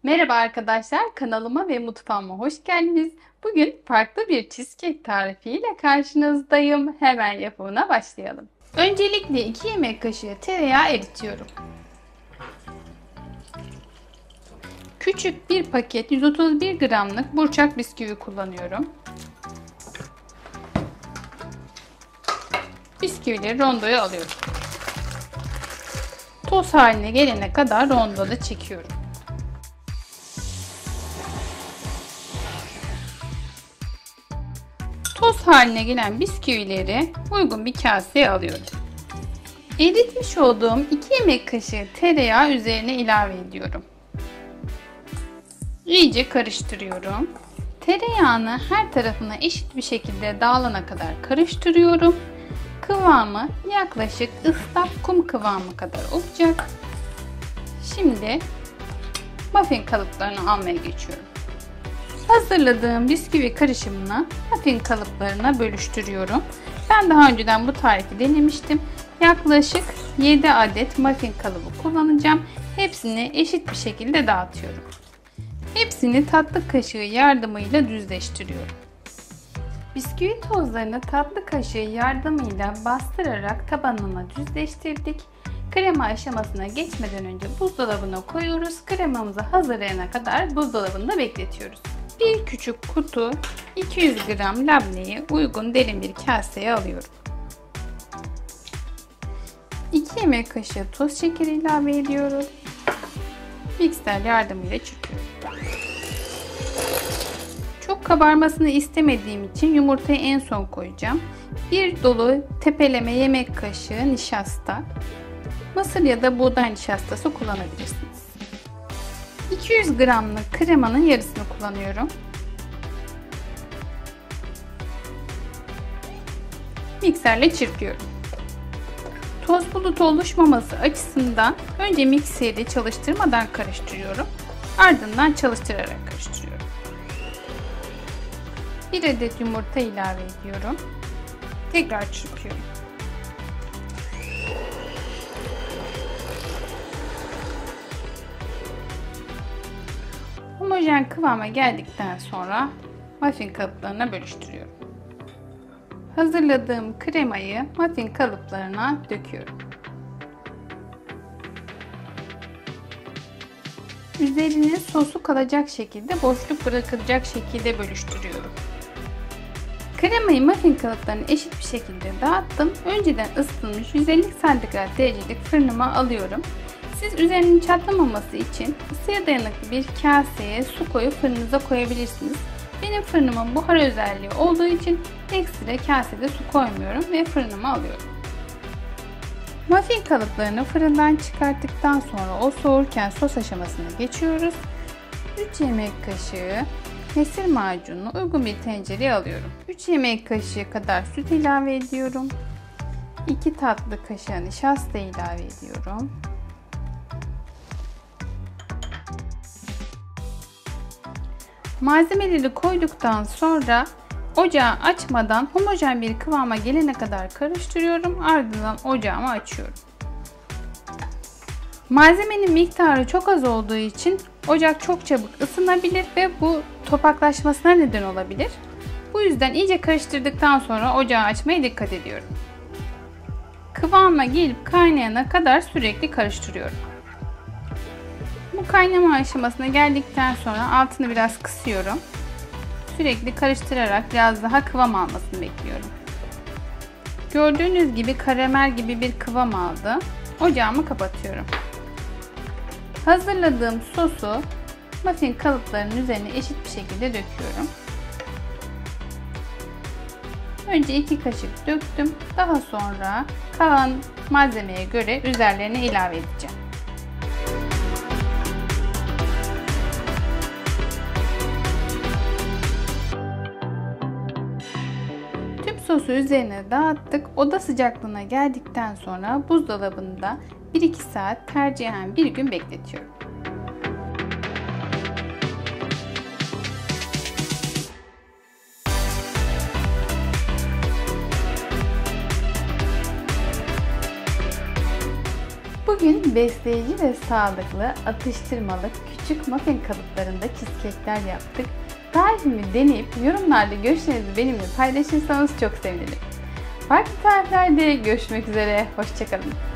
Merhaba arkadaşlar, kanalıma ve mutfağıma hoş geldiniz. Bugün farklı bir cheesecake tarifiyle karşınızdayım. Hemen yapımına başlayalım. Öncelikle 2 yemek kaşığı tereyağı eritiyorum. Küçük bir paket 131 gramlık burçak bisküvi kullanıyorum. Bisküvileri rondoya alıyorum. Toz haline gelene kadar rondoda çekiyorum. Toz haline gelen bisküvileri uygun bir kaseye alıyorum. Eritmiş olduğum 2 yemek kaşığı tereyağı üzerine ilave ediyorum. İyice karıştırıyorum. Tereyağını her tarafına eşit bir şekilde dağılana kadar karıştırıyorum. Kıvamı yaklaşık ıslak kum kıvamı kadar olacak. Şimdi muffin kalıplarını almaya geçiyorum. Hazırladığım bisküvi karışımını muffin kalıplarına bölüştürüyorum. Ben daha önceden bu tarifi denemiştim. Yaklaşık 7 adet muffin kalıbı kullanacağım. Hepsini eşit bir şekilde dağıtıyorum. Hepsini tatlı kaşığı yardımıyla düzleştiriyorum. Bisküvi tozlarını tatlı kaşığı yardımıyla bastırarak tabanına düzleştirdik. Krema aşamasına geçmeden önce buzdolabına koyuyoruz. Kremamızı hazırlayana kadar buzdolabında bekletiyoruz. Bir küçük kutu 200 gram labneyi uygun derin bir kaseye alıyorum. 2 yemek kaşığı toz şekeri ilave ediyorum. Mikser yardımıyla çırpıyorum. Çok kabarmasını istemediğim için yumurtayı en son koyacağım. Bir dolu tepeleme yemek kaşığı nişasta. Mısır ya da buğday nişastası kullanabilirsiniz. 200 gramlık kremanın yarısını kullanıyorum. Mikserle çırpıyorum. Toz bulut oluşmaması açısından önce mikseri çalıştırmadan karıştırıyorum. Ardından çalıştırarak karıştırıyorum. Bir adet yumurta ilave ediyorum. Tekrar çırpıyorum. Homojen kıvama geldikten sonra muffin kalıplarına bölüştürüyorum. Hazırladığım kremayı muffin kalıplarına döküyorum. Üzerine sosu kalacak şekilde boşluk bırakılacak şekilde bölüştürüyorum. Kremayı muffin kalıplarına eşit bir şekilde dağıttım. Önceden ısıtılmış 150 santigrat derecelik fırınıma alıyorum. Siz üzerinin çatlamaması için ısıya dayanıklı bir kaseye su koyup fırınınıza koyabilirsiniz. Benim fırınımın buhar özelliği olduğu için ekstra kasede su koymuyorum ve fırınıma alıyorum. Muffin kalıplarını fırından çıkarttıktan sonra o soğurken sos aşamasına geçiyoruz. 3 yemek kaşığı mesir macununu uygun bir tencereye alıyorum. 3 yemek kaşığı kadar süt ilave ediyorum. 2 tatlı kaşığı nişasta ilave ediyorum. Malzemeleri koyduktan sonra ocağı açmadan homojen bir kıvama gelene kadar karıştırıyorum. Ardından ocağımı açıyorum. Malzemenin miktarı çok az olduğu için ocak çok çabuk ısınabilir ve bu topaklaşmasına neden olabilir. Bu yüzden iyice karıştırdıktan sonra ocağı açmaya dikkat ediyorum. Kıvama gelip kaynayana kadar sürekli karıştırıyorum. Bu kaynama aşamasına geldikten sonra altını biraz kısıyorum. Sürekli karıştırarak biraz daha kıvam almasını bekliyorum. Gördüğünüz gibi karamel gibi bir kıvam aldı. Ocağımı kapatıyorum. Hazırladığım sosu muffin kalıplarının üzerine eşit bir şekilde döküyorum. Önce 2 kaşık döktüm. Daha sonra kalan malzemeye göre üzerlerine ilave edeceğim. Tüm sosu üzerine dağıttık. Oda sıcaklığına geldikten sonra buzdolabında 1-2 saat tercihen bir gün bekletiyorum. Bugün besleyici ve sağlıklı atıştırmalık küçük muffin kalıplarında cheesecake'ler yaptık. Tarifimi deneyip yorumlarda görüşlerinizi benimle paylaşırsanız çok sevinirim. Farklı tariflerde görüşmek üzere, hoşça kalın.